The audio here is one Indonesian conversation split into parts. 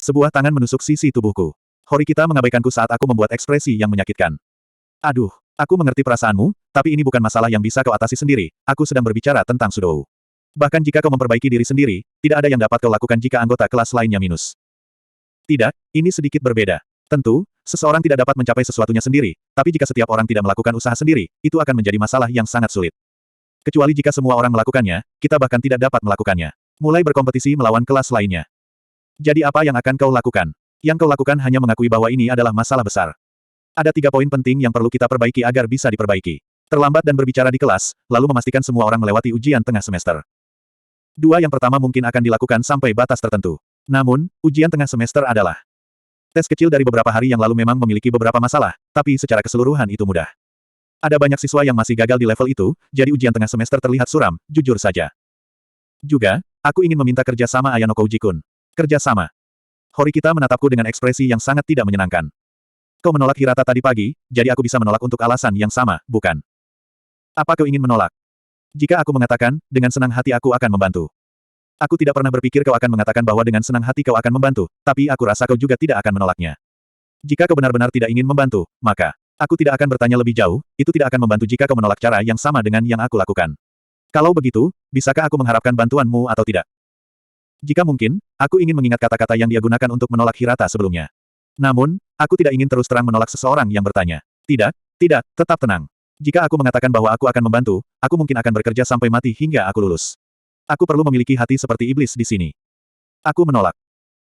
Sebuah tangan menusuk sisi tubuhku. Horikita mengabaikanku saat aku membuat ekspresi yang menyakitkan. Aduh, aku mengerti perasaanmu, tapi ini bukan masalah yang bisa kau atasi sendiri, aku sedang berbicara tentang Sudou. Bahkan jika kau memperbaiki diri sendiri, tidak ada yang dapat kau lakukan jika anggota kelas lainnya minus. Tidak, ini sedikit berbeda. Tentu, seseorang tidak dapat mencapai sesuatunya sendiri, tapi jika setiap orang tidak melakukan usaha sendiri, itu akan menjadi masalah yang sangat sulit. Kecuali jika semua orang melakukannya, kita bahkan tidak dapat melakukannya. Mulai berkompetisi melawan kelas lainnya. Jadi apa yang akan kau lakukan? Yang kau lakukan hanya mengakui bahwa ini adalah masalah besar. Ada 3 poin penting yang perlu kita perbaiki agar bisa diperbaiki. Terlambat dan berbicara di kelas, lalu memastikan semua orang melewati ujian tengah semester. 2 yang pertama mungkin akan dilakukan sampai batas tertentu. Namun, ujian tengah semester adalah tes kecil dari beberapa hari yang lalu memang memiliki beberapa masalah, tapi secara keseluruhan itu mudah. Ada banyak siswa yang masih gagal di level itu, jadi ujian tengah semester terlihat suram, jujur saja. Juga, aku ingin meminta kerja sama Ayano Kouji-kun. Kerja sama. Horikita menatapku dengan ekspresi yang sangat tidak menyenangkan. Kau menolak Hirata tadi pagi, jadi aku bisa menolak untuk alasan yang sama, bukan? Apa kau ingin menolak? Jika aku mengatakan, dengan senang hati aku akan membantu. Aku tidak pernah berpikir kau akan mengatakan bahwa dengan senang hati kau akan membantu, tapi aku rasa kau juga tidak akan menolaknya. Jika kau benar-benar tidak ingin membantu, maka aku tidak akan bertanya lebih jauh, itu tidak akan membantu jika kau menolak cara yang sama dengan yang aku lakukan. Kalau begitu, bisakah aku mengharapkan bantuanmu atau tidak? Jika mungkin, aku ingin mengingat kata-kata yang dia gunakan untuk menolak Hirata sebelumnya. Namun, aku tidak ingin terus terang menolak seseorang yang bertanya. Tidak, tidak, tetap tenang. Jika aku mengatakan bahwa aku akan membantu, aku mungkin akan bekerja sampai mati hingga aku lulus. Aku perlu memiliki hati seperti iblis di sini. Aku menolak.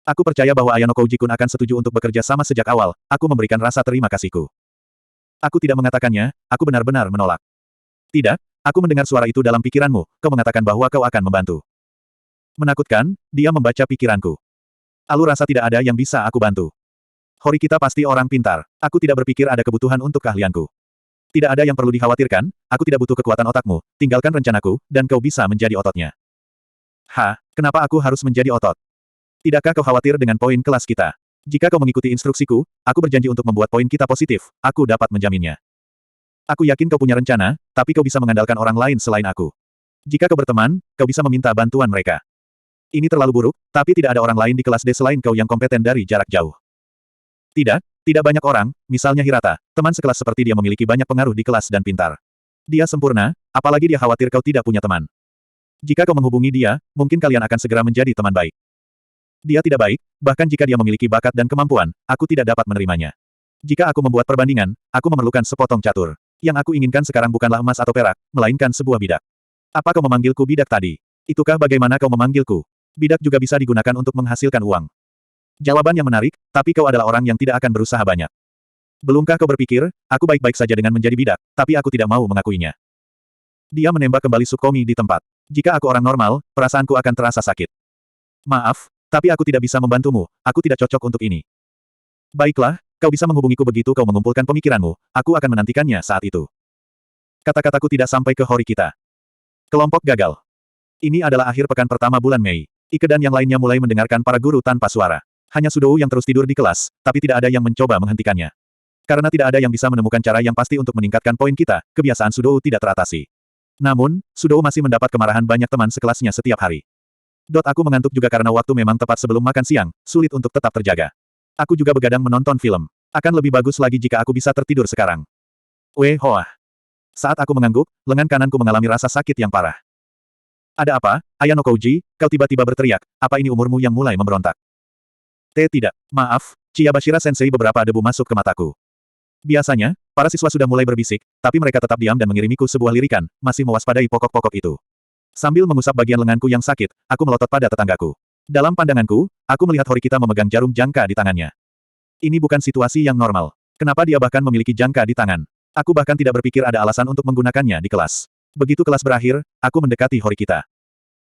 Aku percaya bahwa Ayano Kouji-kun akan setuju untuk bekerja sama sejak awal, aku memberikan rasa terima kasihku. Aku tidak mengatakannya, aku benar-benar menolak. Tidak, aku mendengar suara itu dalam pikiranmu, kau mengatakan bahwa kau akan membantu. Menakutkan, dia membaca pikiranku. Alur rasa tidak ada yang bisa aku bantu. Horikita pasti orang pintar, aku tidak berpikir ada kebutuhan untuk keahlianku. Tidak ada yang perlu dikhawatirkan, aku tidak butuh kekuatan otakmu, tinggalkan rencanaku, dan kau bisa menjadi ototnya. Kenapa aku harus menjadi otot? Tidakkah kau khawatir dengan poin kelas kita? Jika kau mengikuti instruksiku, aku berjanji untuk membuat poin kita positif, aku dapat menjaminnya. Aku yakin kau punya rencana, tapi kau bisa mengandalkan orang lain selain aku. Jika kau berteman, kau bisa meminta bantuan mereka. Ini terlalu buruk, tapi tidak ada orang lain di kelas D selain kau yang kompeten dari jarak jauh. Tidak banyak orang, misalnya Hirata, teman sekelas seperti dia memiliki banyak pengaruh di kelas dan pintar. Dia sempurna, apalagi dia khawatir kau tidak punya teman. Jika kau menghubungi dia, mungkin kalian akan segera menjadi teman baik. Dia tidak baik, bahkan jika dia memiliki bakat dan kemampuan, aku tidak dapat menerimanya. Jika aku membuat perbandingan, aku memerlukan sepotong catur. Yang aku inginkan sekarang bukanlah emas atau perak, melainkan sebuah bidak. Apa kau memanggilku bidak tadi? Itukah bagaimana kau memanggilku? Bidak juga bisa digunakan untuk menghasilkan uang. Jawaban yang menarik, tapi kau adalah orang yang tidak akan berusaha banyak. Belumkah kau berpikir, aku baik-baik saja dengan menjadi bidak, tapi aku tidak mau mengakuinya. Dia menembak kembali Sukomi di tempat. Jika aku orang normal, perasaanku akan terasa sakit. Maaf, tapi aku tidak bisa membantumu, aku tidak cocok untuk ini. Baiklah, kau bisa menghubungiku begitu kau mengumpulkan pemikiranmu, aku akan menantikannya saat itu. Kata-kataku tidak sampai ke Horikita. Kelompok gagal. Ini adalah akhir pekan pertama bulan Mei. Ike dan yang lainnya mulai mendengarkan para guru tanpa suara. Hanya Sudou yang terus tidur di kelas, tapi tidak ada yang mencoba menghentikannya. Karena tidak ada yang bisa menemukan cara yang pasti untuk meningkatkan poin kita, kebiasaan Sudou tidak teratasi. Namun, Sudou masih mendapat kemarahan banyak teman sekelasnya setiap hari. Aku mengantuk juga karena waktu memang tepat sebelum makan siang, sulit untuk tetap terjaga. Aku juga begadang menonton film. Akan lebih bagus lagi jika aku bisa tertidur sekarang. Weh Hoa. Saat aku mengangguk, lengan kananku mengalami rasa sakit yang parah. Ada apa, Ayano Kouji, kau tiba-tiba berteriak, apa ini umurmu yang mulai memberontak? Tidak. Maaf, Chiyabashira Sensei beberapa debu masuk ke mataku. Biasanya, para siswa sudah mulai berbisik, tapi mereka tetap diam dan mengirimiku sebuah lirikan, masih mewaspadai pokok-pokok itu. Sambil mengusap bagian lenganku yang sakit, aku melotot pada tetanggaku. Dalam pandanganku, aku melihat Horikita memegang jarum jangka di tangannya. Ini bukan situasi yang normal. Kenapa dia bahkan memiliki jangka di tangan? Aku bahkan tidak berpikir ada alasan untuk menggunakannya di kelas. Begitu kelas berakhir, aku mendekati Horikita.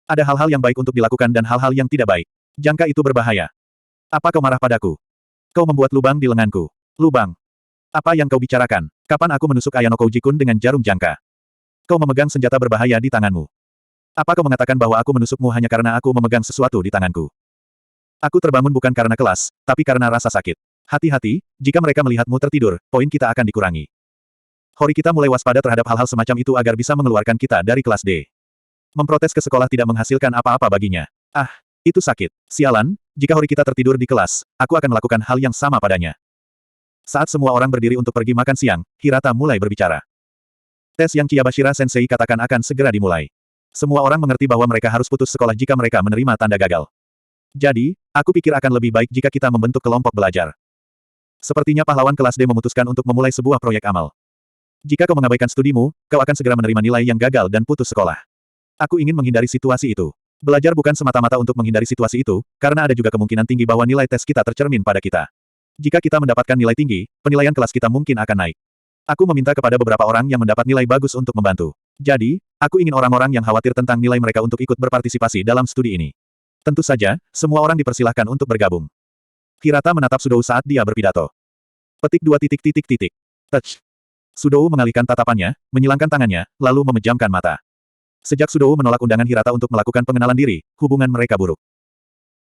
Ada hal-hal yang baik untuk dilakukan dan hal-hal yang tidak baik. Jangka itu berbahaya. Apa kau marah padaku? Kau membuat lubang di lenganku. Lubang. Apa yang kau bicarakan? Kapan aku menusuk Ayano Kouji-kun dengan jarum jangka? Kau memegang senjata berbahaya di tanganmu. Apa kau mengatakan bahwa aku menusukmu hanya karena aku memegang sesuatu di tanganku? Aku terbangun bukan karena kelas, tapi karena rasa sakit. Hati-hati, jika mereka melihatmu tertidur, poin kita akan dikurangi. Horikita mulai waspada terhadap hal-hal semacam itu agar bisa mengeluarkan kita dari kelas D. Memprotes ke sekolah tidak menghasilkan apa-apa baginya. Itu sakit. Sialan, jika Horikita tertidur di kelas, aku akan melakukan hal yang sama padanya. Saat semua orang berdiri untuk pergi makan siang, Hirata mulai berbicara. Tes yang Kiyabashira Sensei katakan akan segera dimulai. Semua orang mengerti bahwa mereka harus putus sekolah jika mereka menerima tanda gagal. Jadi, aku pikir akan lebih baik jika kita membentuk kelompok belajar. Sepertinya pahlawan kelas D memutuskan untuk memulai sebuah proyek amal. Jika kau mengabaikan studimu, kau akan segera menerima nilai yang gagal dan putus sekolah. Aku ingin menghindari situasi itu. Belajar bukan semata-mata untuk menghindari situasi itu, karena ada juga kemungkinan tinggi bahwa nilai tes kita tercermin pada kita. Jika kita mendapatkan nilai tinggi, penilaian kelas kita mungkin akan naik. Aku meminta kepada beberapa orang yang mendapat nilai bagus untuk membantu. Jadi, aku ingin orang-orang yang khawatir tentang nilai mereka untuk ikut berpartisipasi dalam studi ini. Tentu saja, semua orang dipersilahkan untuk bergabung. Hirata menatap Sudou saat dia berpidato. Petik 2 titik titik titik. Touch. Sudou mengalihkan tatapannya, menyilangkan tangannya, lalu memejamkan mata. Sejak Sudou menolak undangan Hirata untuk melakukan pengenalan diri, hubungan mereka buruk.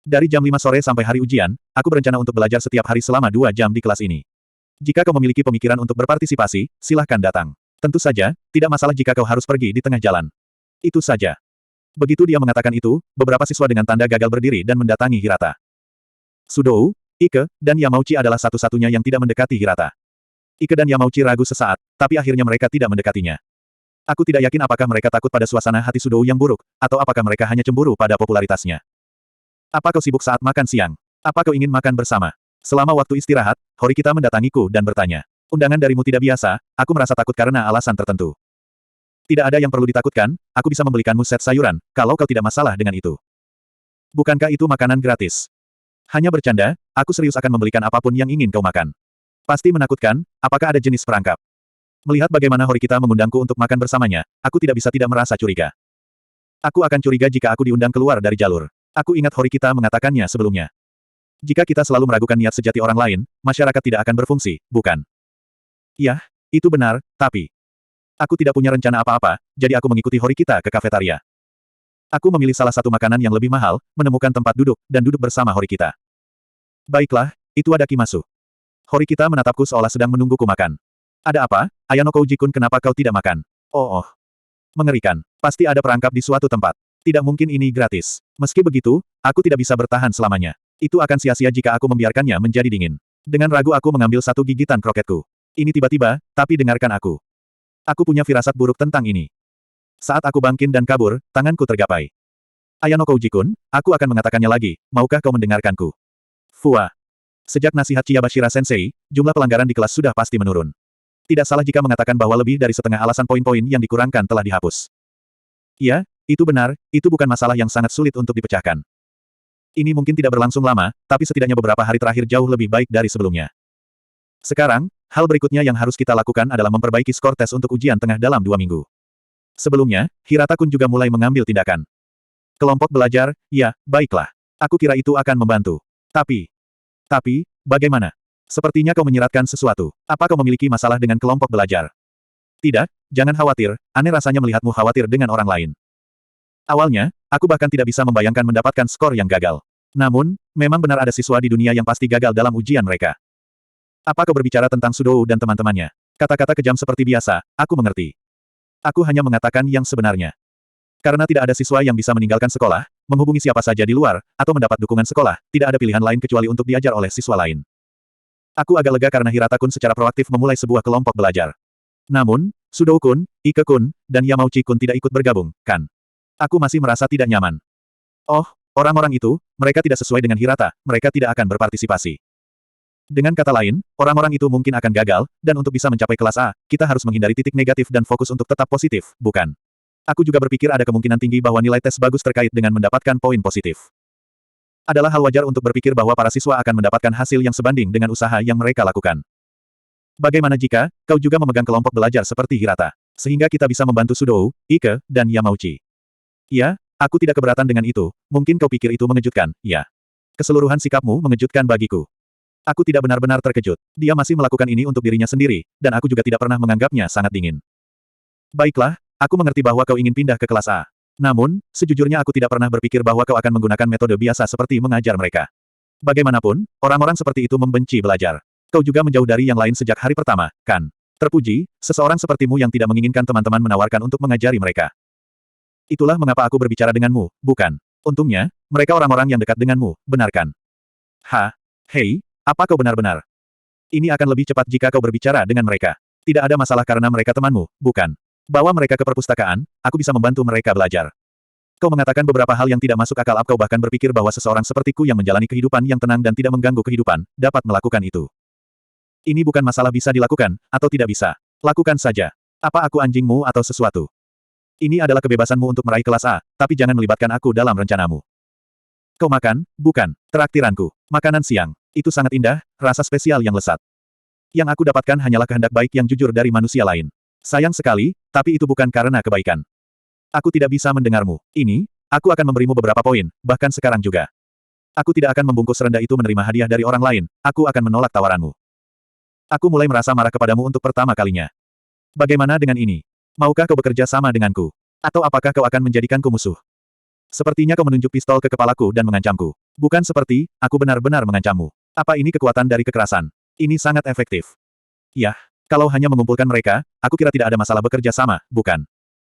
Dari jam 5 sore sampai hari ujian, aku berencana untuk belajar setiap hari selama 2 jam di kelas ini. Jika kau memiliki pemikiran untuk berpartisipasi, silahkan datang. Tentu saja, tidak masalah jika kau harus pergi di tengah jalan. Itu saja. Begitu dia mengatakan itu, beberapa siswa dengan tanda gagal berdiri dan mendatangi Hirata. Sudou, Ike, dan Yamauchi adalah satu-satunya yang tidak mendekati Hirata. Ike dan Yamauchi ragu sesaat, tapi akhirnya mereka tidak mendekatinya. Aku tidak yakin apakah mereka takut pada suasana hati Sudou yang buruk, atau apakah mereka hanya cemburu pada popularitasnya. Apa kau sibuk saat makan siang? Apa kau ingin makan bersama? Selama waktu istirahat, Horikita mendatangiku dan bertanya. Undangan darimu tidak biasa, aku merasa takut karena alasan tertentu. Tidak ada yang perlu ditakutkan, aku bisa membelikanmu set sayuran, kalau kau tidak masalah dengan itu. Bukankah itu makanan gratis? Hanya bercanda, aku serius akan membelikan apapun yang ingin kau makan. Pasti menakutkan, apakah ada jenis perangkap? Melihat bagaimana Horikita mengundangku untuk makan bersamanya, aku tidak bisa tidak merasa curiga. Aku akan curiga jika aku diundang keluar dari jalur. Aku ingat Horikita mengatakannya sebelumnya. Jika kita selalu meragukan niat sejati orang lain, masyarakat tidak akan berfungsi, bukan? Iya, itu benar, tapi... Aku tidak punya rencana apa-apa, jadi aku mengikuti Horikita ke kafetaria. Aku memilih salah satu makanan yang lebih mahal, menemukan tempat duduk, dan duduk bersama Horikita. Baiklah, itu ada Kimasu. Horikita menatapku seolah sedang menungguku makan. Ada apa, Ayano Kouji-kun, kenapa kau tidak makan? Oh. Mengerikan. Pasti ada perangkap di suatu tempat. Tidak mungkin ini gratis. Meski begitu, aku tidak bisa bertahan selamanya. Itu akan sia-sia jika aku membiarkannya menjadi dingin. Dengan ragu aku mengambil satu gigitan kroketku. Ini tiba-tiba, tapi dengarkan aku. Aku punya firasat buruk tentang ini. Saat aku bangkit dan kabur, tanganku tergapai. Ayano Kouji-kun, aku akan mengatakannya lagi, maukah kau mendengarkanku? Fua. Sejak nasihat Chiyabashira Sensei, jumlah pelanggaran di kelas sudah pasti menurun. Tidak salah jika mengatakan bahwa lebih dari setengah alasan poin-poin yang dikurangkan telah dihapus. Iya, itu benar, itu bukan masalah yang sangat sulit untuk dipecahkan. Ini mungkin tidak berlangsung lama, tapi setidaknya beberapa hari terakhir jauh lebih baik dari sebelumnya. Sekarang, hal berikutnya yang harus kita lakukan adalah memperbaiki skor tes untuk ujian tengah dalam 2 minggu. Sebelumnya, Hirata-kun juga mulai mengambil tindakan. Kelompok belajar, ya, baiklah. Aku kira itu akan membantu. Tapi, bagaimana? Sepertinya kau menyiratkan sesuatu. Apa kau memiliki masalah dengan kelompok belajar? Tidak, jangan khawatir, aneh rasanya melihatmu khawatir dengan orang lain. Awalnya, aku bahkan tidak bisa membayangkan mendapatkan skor yang gagal. Namun, memang benar ada siswa di dunia yang pasti gagal dalam ujian mereka. Apa kau berbicara tentang Sudou dan teman-temannya? Kata-kata kejam seperti biasa, aku mengerti. Aku hanya mengatakan yang sebenarnya. Karena tidak ada siswa yang bisa meninggalkan sekolah, menghubungi siapa saja di luar, atau mendapat dukungan sekolah, tidak ada pilihan lain kecuali untuk diajar oleh siswa lain. Aku agak lega karena Hirata-kun secara proaktif memulai sebuah kelompok belajar. Namun, Sudou-kun, Ike-kun, dan Yamauchi-kun tidak ikut bergabung, kan? Aku masih merasa tidak nyaman. Oh, orang-orang itu, mereka tidak sesuai dengan Hirata, mereka tidak akan berpartisipasi. Dengan kata lain, orang-orang itu mungkin akan gagal, dan untuk bisa mencapai kelas A, kita harus menghindari titik negatif dan fokus untuk tetap positif, bukan? Aku juga berpikir ada kemungkinan tinggi bahwa nilai tes bagus terkait dengan mendapatkan poin positif. Adalah hal wajar untuk berpikir bahwa para siswa akan mendapatkan hasil yang sebanding dengan usaha yang mereka lakukan. Bagaimana jika, kau juga memegang kelompok belajar seperti Hirata? Sehingga kita bisa membantu Sudou, Ike, dan Yamauchi. Ya, aku tidak keberatan dengan itu, mungkin kau pikir itu mengejutkan, ya. Keseluruhan sikapmu mengejutkan bagiku. Aku tidak benar-benar terkejut. Dia masih melakukan ini untuk dirinya sendiri, dan aku juga tidak pernah menganggapnya sangat dingin. Baiklah, aku mengerti bahwa kau ingin pindah ke kelas A. Namun, sejujurnya aku tidak pernah berpikir bahwa kau akan menggunakan metode biasa seperti mengajar mereka. Bagaimanapun, orang-orang seperti itu membenci belajar. Kau juga menjauh dari yang lain sejak hari pertama, kan? Terpuji, seseorang sepertimu yang tidak menginginkan teman-teman menawarkan untuk mengajari mereka. Itulah mengapa aku berbicara denganmu, bukan? Untungnya, mereka orang-orang yang dekat denganmu, benar kan? Hei, apa kau benar-benar? Ini akan lebih cepat jika kau berbicara dengan mereka. Tidak ada masalah karena mereka temanmu, bukan? Bawa mereka ke perpustakaan, aku bisa membantu mereka belajar. Kau mengatakan beberapa hal yang tidak masuk akal. Kau bahkan berpikir bahwa seseorang sepertiku yang menjalani kehidupan yang tenang dan tidak mengganggu kehidupan, dapat melakukan itu. Ini bukan masalah bisa dilakukan, atau tidak bisa. Lakukan saja. Apa aku anjingmu atau sesuatu? Ini adalah kebebasanmu untuk meraih kelas A, tapi jangan melibatkan aku dalam rencanamu. Kau makan, bukan, traktiranku. Makanan siang. Itu sangat indah, rasa spesial yang lesat. Yang aku dapatkan hanyalah kehendak baik yang jujur dari manusia lain. Sayang sekali, tapi itu bukan karena kebaikan. Aku tidak bisa mendengarmu. Ini, aku akan memberimu beberapa poin, bahkan sekarang juga. Aku tidak akan membungkus rendah itu menerima hadiah dari orang lain, aku akan menolak tawaranmu. Aku mulai merasa marah kepadamu untuk pertama kalinya. Bagaimana dengan ini? Maukah kau bekerja sama denganku? Atau apakah kau akan menjadikanku musuh? Sepertinya kau menunjuk pistol ke kepalaku dan mengancamku. Bukan seperti, aku benar-benar mengancammu. Apa ini kekuatan dari kekerasan? Ini sangat efektif. Yah, kalau hanya mengumpulkan mereka, aku kira tidak ada masalah bekerja sama, bukan?